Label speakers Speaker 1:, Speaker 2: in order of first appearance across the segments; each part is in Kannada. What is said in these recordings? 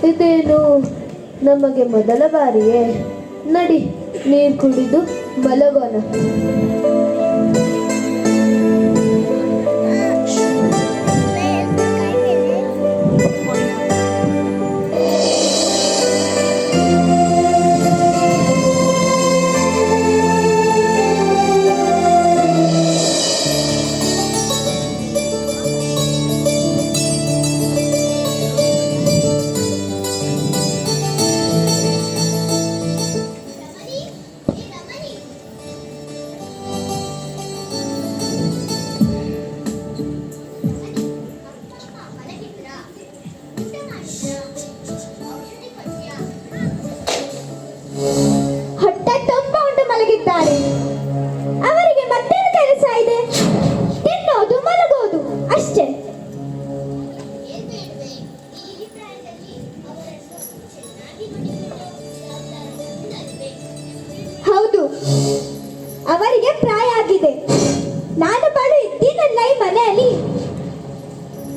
Speaker 1: ಇದೇನು ನಮಗೆ ಮೊದಲ ಬಾರಿಯೇ? ನಡಿ, ನೀರು ಕುಡಿದು ಮಲಗೋಣ.
Speaker 2: ಹೊಟ್ಟೆ ತುಂಬ ಉಂಟು ಮಲಗಿದ್ದಾರೆ. ಅವರಿಗೆ ಮತ್ತೇನು ಕೆಲಸ ಇದೆ? ತಿನ್ನೋದು ಮಲಗೋದು ಅಷ್ಟೇ. ಹೌದು, ಅವರಿಗೆ ಪ್ರಾಯ ಆಗಿದೆ. ನಾನು ಬಾಳು ಇದ್ದೀನಲ್ಲ ಈ ಮನೆಯಲ್ಲಿ,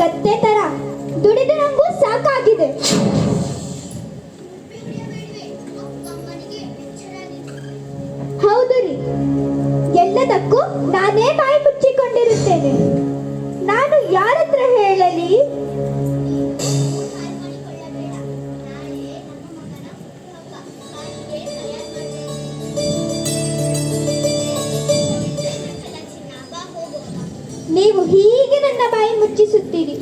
Speaker 2: ಕತ್ತೆ ತರ ದುಡಿದು ನಂಗೂ ಸಾಕಾಗಿದೆ. ಹೌದು ರೀ, ಎಲ್ಲದಕ್ಕೂ ನಾನೇ ಬಾಯಿ ಮುಚ್ಚಿಕೊಂಡಿರುತ್ತೇನೆ. ನಾನು ಯಾರ ಹತ್ರ ಹೇಳಲಿ? ನೀವು ಹೀಗೆ ನನ್ನ ಬಾಯಿ ಮುಚ್ಚಿಸುತ್ತೀರಿ.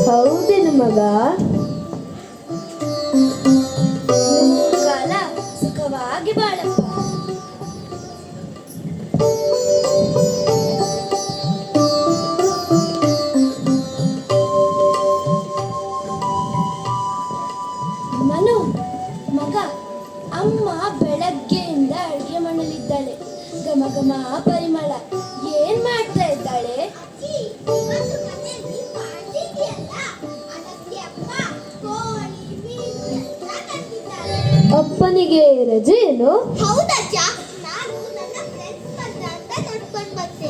Speaker 1: ಹೌದೇನು ಮಗ?
Speaker 2: ಕಾಲ ಸುಖವಾಗಿ ಬಾಳಪ್ಪ. ಮನು ಮಗ, ಅಮ್ಮ ಬೆಳಗ್ಗೆಯಿಂದ ಅಡುಗೆ ಮಾಡಲಿದ್ದಾಳೆ. ಘಮ ಘಮ ಪರಿಮಳ. ಏನ್ ಮಾಡ್ತಾ ಇದ್ದಾಳೆ?
Speaker 1: ಅಪ್ಪನಿಗೆ ರಜೆ ಏನು?
Speaker 2: ಹೌದಜ್ಜ, ನಾನು ನನ್ನ ಫ್ರೆಂಡ್ಸ್ ಬಂದ ಅಂತ ನೋಡ್ಕೊಂಡು ಬಂದೆ.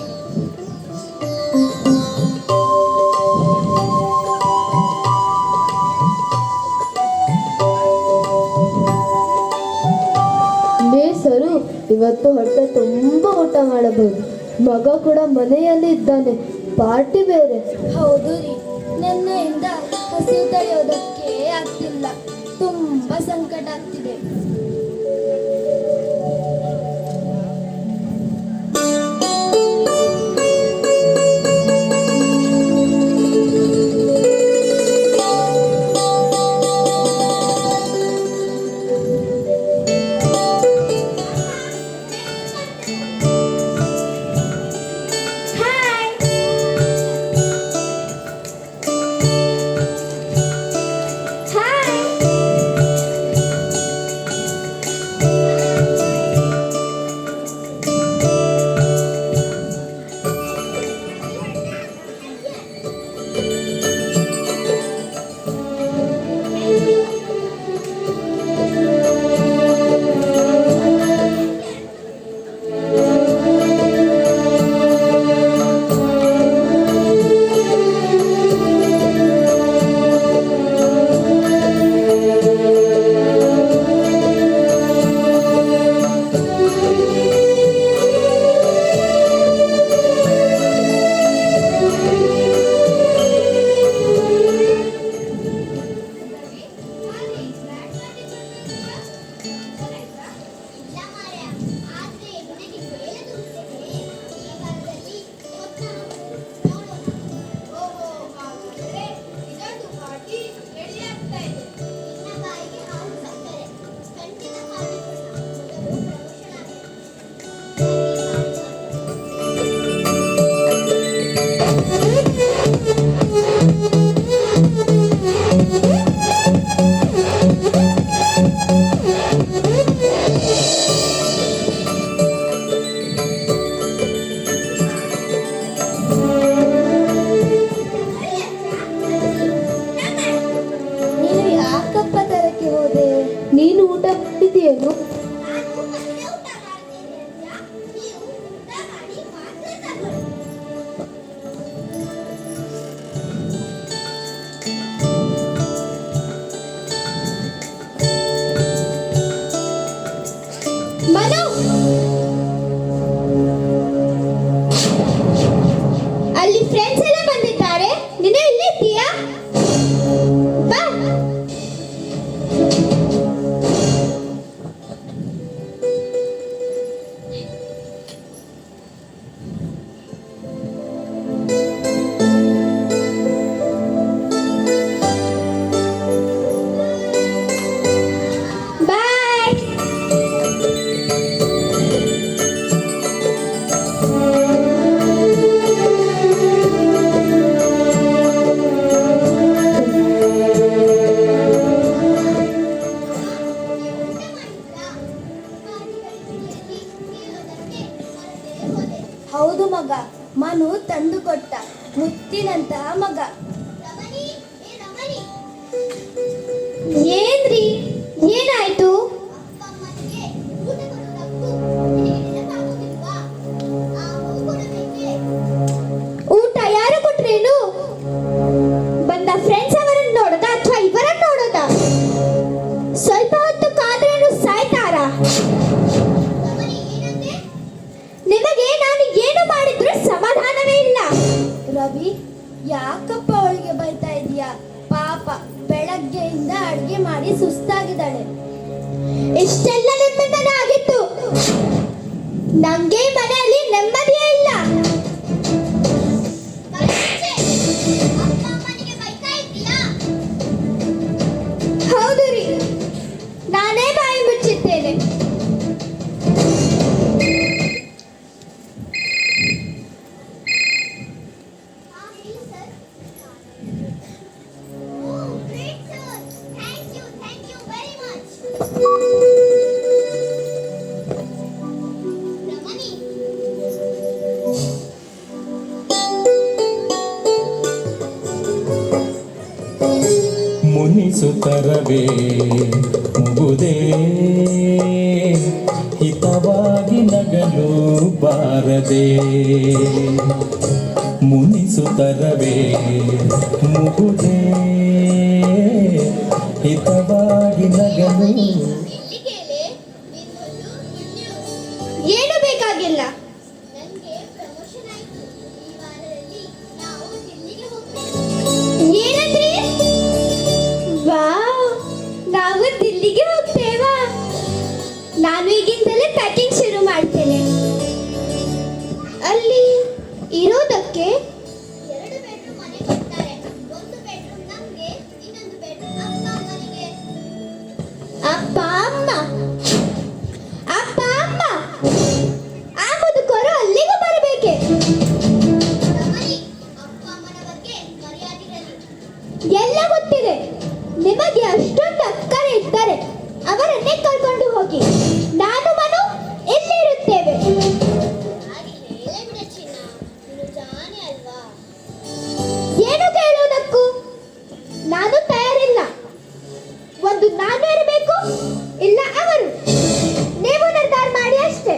Speaker 1: ಬೇಸರು, ಇವತ್ತು ಹೊಟ್ಟೆ ತುಂಬ ಊಟ ಮಾಡಬಹುದು. ಮಗ ಕೂಡ ಮನೆಯಲ್ಲಿ ಇದ್ದಾನೆ, ಪಾರ್ಟಿ ಬೇರೆ.
Speaker 2: ಹೌದು ರೀ, ನಿನ್ನೆಯಿಂದ ಹಸಿವು ತಡೆಯೋದಕ್ಕೆ ಆಗ್ತಿಲ್ಲ. ತುಂಬಾ ಸಂಕಟ ಆಗ್ತಿದೆ.
Speaker 1: ಊಟ ಇದೆಯೇನು?
Speaker 2: ನಾನು ಮತ್ತೆ ಊಟ ಮಾಡ್ತೀನಿ ಅಜ್ಜ. ನೀವು ಊಟ ಮಾಡಿ ಮಾತ್ರೆ ತಗೊಳ್ಳಿ. ಮನು, ಅಲ್ಲಿ ಫ್ರೆಂಡ್ಸ್ ಎಲ್ಲ ಬಂದಿದ್ದಾರೆ. ನೀನು ಇಲ್ಲೇ ಇದ್ದೀಯಾ? ಬಾ. ಬಾಯ್.
Speaker 3: ಹೌದು ಮಗ, ಮನು ತಂದು ಕೊಟ್ಟ ಮುತ್ತಿನಂತಹ ಮಗ.
Speaker 2: ಏನ್ರಿ, ಏನಾಯ್ತು? ಊಟ ಯಾರು ಕೊಟ್ರೇನು? ಬಂದ ಫ್ರೆಂಡ್ಸ್ ಅವರನ್ನು ನೋಡೋದ ಅಥವಾ ಇವರನ್ನು ನೋಡೋದ? ಸ್ವಲ್ಪ ಹೊತ್ತು ಕಾದ್ರೇನು ಸಾಯ್ತಾರ? ನಿಮಗೆ ನಾನು ಏನು ಮಾಡಿದ್ರು ಸಮಾಧಾನವೇ ಇಲ್ಲ.
Speaker 3: ರವಿ, ಯಾಕಪ್ಪ ಅವಳಿಗೆ ಬೈತಾ ಇದೀಯಾ? ಪಾಪ, ಬೆಳಗ್ಗೆಯಿಂದ ಅಡ್ಗೆ ಮಾಡಿ ಸುಸ್ತಾಗಿದ್ದಾಳೆ.
Speaker 2: ಇಷ್ಟೆಲ್ಲ ನಿಮ್ಮಿಂದನೇ ಆಗಿತ್ತು. ನಂಗೆ ಮನೆಯಲ್ಲಿ ನೆಮ್ಮದಿಯೇ ಇಲ್ಲ. ಹೌದು ರೀ, ನಾನೇ ಬಾಯಿ ಮುಚ್ಚಿದ್ದೇನೆ.
Speaker 4: ಮುನಿಸುತ್ತರವೇ ಮುಗುದೇ ಹಿತವಾಗಿ ನಗಲು ಬಾರದೆ. ಮುನಿಸುತ್ತರವೇ ಮುಗುದೇ ಹಿತವಾಗಿ ನಗಲು.
Speaker 2: ಏನು ಬೇಕಾಗಿಲ್ಲ. ಏನಂದ್ರಿ? ವಾವ್, ನಾವು ದಿಲ್ಲಿಗೆ ಹೋಗ್ತೇವಾ? ನಾನು ಈಗಿಂದಲೇ ಪ್ಯಾಕಿಂಗ್ ಶುರು ಮಾಡ್ತೇನೆ. ಅಲ್ಲಿ ಇರೋದಕ್ಕೆ 2 ಬೆಡ್ರೂಮ್ ಮನೆ ಕೊಡ್ತಾರೆ. 1 ಬೆಡ್ರೂಮ್ ನಮಗೆ, ಇನ್ನೊಂದು ಬೆಡ್ರೂಮ್ ಅಪ್ಪ ಅಮ್ಮನಿಗೆ. ಅಪ್ಪ ಅಮ್ಮ, ಅಪ್ಪ ಅಮ್ಮ, ಆ ಮುದುಕರು ಅಲ್ಲಿಗೂ ಬರಬೇಕೆ? ಎಲ್ಲ ಗೊತ್ತಿದೆ. ನಿಮಗೆ ಅಷ್ಟೊಂದು ಅಕ್ಕರೆ ಇದ್ದಾರೆ, ಅವರನ್ನೇ ಕರ್ಕೊಂಡು ಹೋಗಿ. ನಾನು ಮನು ಇಲ್ಲಿರುತ್ತೇವೆ. ಏನು ಕೇಳುವುದಕ್ಕೂ ನಾನು ತಯಾರಿಲ್ಲ. ಒಂದು ನಾನು ಇರಬೇಕು, ಇಲ್ಲ ಅವರು. ನೀವು ನಿರ್ಧಾರ ಮಾಡಿ ಅಷ್ಟೇ.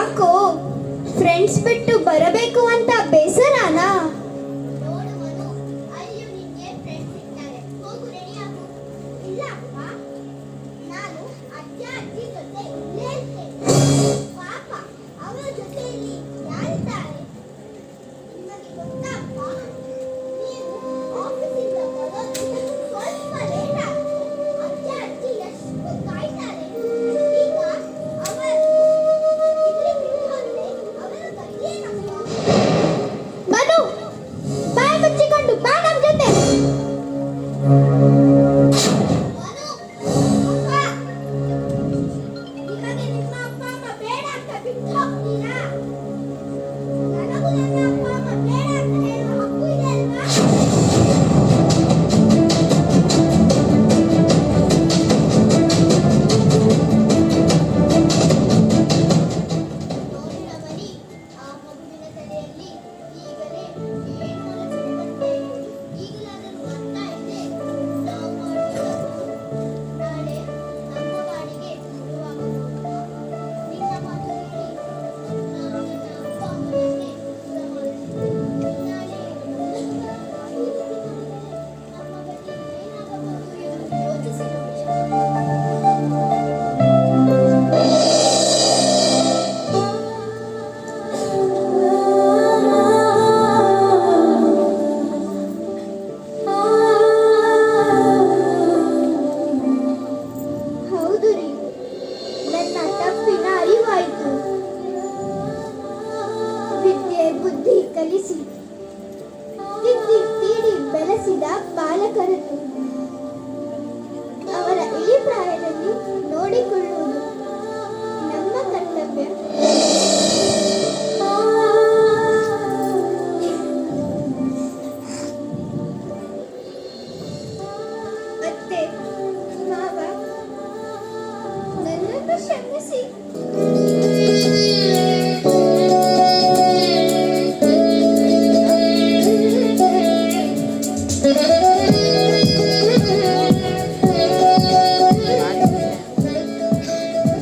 Speaker 2: ಯಾಕೋ ಫ್ರೆಂಡ್ಸ್ ಬಿಟ್ಟು ಬರಬೇಕು ಅಂತ ಬೇಸರನಾ?
Speaker 3: ನೋಡು ಮನು, ಅಲ್ಲಿಯೂ ನಿನ್ಗೆ ಫ್ರೆಂಡ್ಸ್ ಸಿಗ್ತಾರೆ. ಹೋಗು, ರೆಡಿ ಆಗು. ಇಲ್ಲ ಅಪ್ಪ, ನಾನು ಅಜ್ಜ ಅಜ್ಜಿ ಜೊತೆ ಇಲ್ಲೇ ಇರ್ತೇನೆ. ಪಾಪ, ಅವರ ಜೊತೆಯಲ್ಲಿ ಯಾರಿದ್ದಾರೆ? ನಿಮಗೆ ಗೊತ್ತಾ ಅಪ್ಪ, ನೀವು ಆಫೀಸಿಂದ ಬರೋದು ಸ್ವಲ್ಪ ಲೇಟ್ ಆಗುತ್ತೆ. ಅಜ್ಜ ಅಜ್ಜಿ ಎಷ್ಟು ಕಾಯ್ತಾರೆ. ಈಗ ಅವರು ಇಲ್ಲಿ ಬಿಟ್ಟುಹೋದ್ರೆ ಅವರ ಕೈಯೇನಪ್ಪ?
Speaker 2: ಮನು, ಬಾಯಿ ಮುಚ್ಚಿಕೊಂಡು ಬಾ ನಮ್ ಜೊತೆ.
Speaker 3: ಮನು, ಅಪ್ಪ, ನಿಮಗೆ ನಿಮ್ಮ ಅಪ್ಪ ಅಮ್ಮ ಬೇಡ ಅಂತ ಬಿಟ್ಟು ಹೋಗ್ತೀರಾ? ನನಗೂ ನನ್ನ ಅಪ್ಪ ಅಮ್ಮ ಬೇಡ ಅಂತ ಹೇಳುವ ಹಕ್ಕು ಇದೆ ಅಲ್ವಾ? ನೋಡಿ ರಮಣಿ, ಆ ಮಗುವಿನ ತಲೆಯಲ್ಲಿ ಈಗಲೇ ಏನು ಮಲಗಿರುವಂತೆ. ಈಗಲಾದರೂ ಅರ್ಥ ಇದೆ ನಾವು ಮಾಡುವುದನ್ನು. ನಾಳೆ ನಮ್ಮ ಬಾಡಿಗೆ ಶುರುವಾಗಬಹುದು. ನಿನ್ನ ಮಾತು ಕೇಳಿ ನಾನು ನನ್ನ ಅಪ್ಪ ಅಮ್ಮನನ್ನೇ ದೂರ ಮಾಡಿಸಿದೆ. ನಾಳೆ ಈ ರೀತಿ ಮಾಡಿದರೆ ನಮ್ಮ ಗತಿ ಏನಾಗಬಹುದು ಎಂದು ಯೋಚಿಸಿ
Speaker 2: ಹೌದು ರೀ, ನನ್ನ ತಪ್ಪಿನ ಅರಿವಾಯಿತು. ವಿದ್ಯೆ ಬುದ್ಧಿ ಕಲಿಸಿ ತಿದ್ದಿ ತೀಡಿ ಬೆಳೆಸಿದ ಪಾಲಕರನ್ನು ಅವರ ಇಳಿ ಪ್ರಾಯದಲ್ಲಿ ನೋಡಿಕೊಳ್ಳುವುದು ನಮ್ಮ ಕರ್ತವ್ಯ. ಅತ್ತೆ, ಮಾವ, ನನ್ನನ್ನು ಕ್ಷಮಿಸಿ.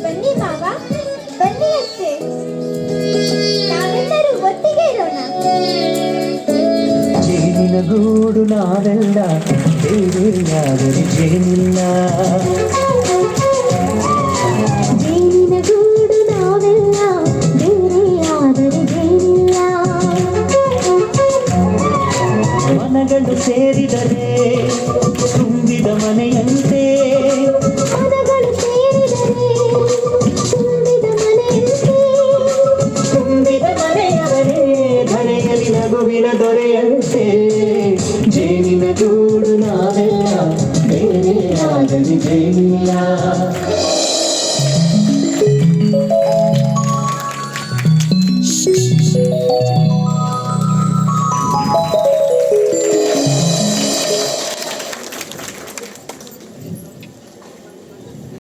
Speaker 2: ಬನ್ನಿ ಮಾವ, ಬನ್ನಿ ಅತ್ತೆ, ನಾವೆಲ್ಲರೂ ಒಟ್ಟಿಗೆ ಇರೋಣ.
Speaker 5: ಜೇನಿನ ಗೂಡು ನಾವೆಲ್ಲ ಬೇರೆಯಾದರೆ ಜೇನಿಲ್ಲ.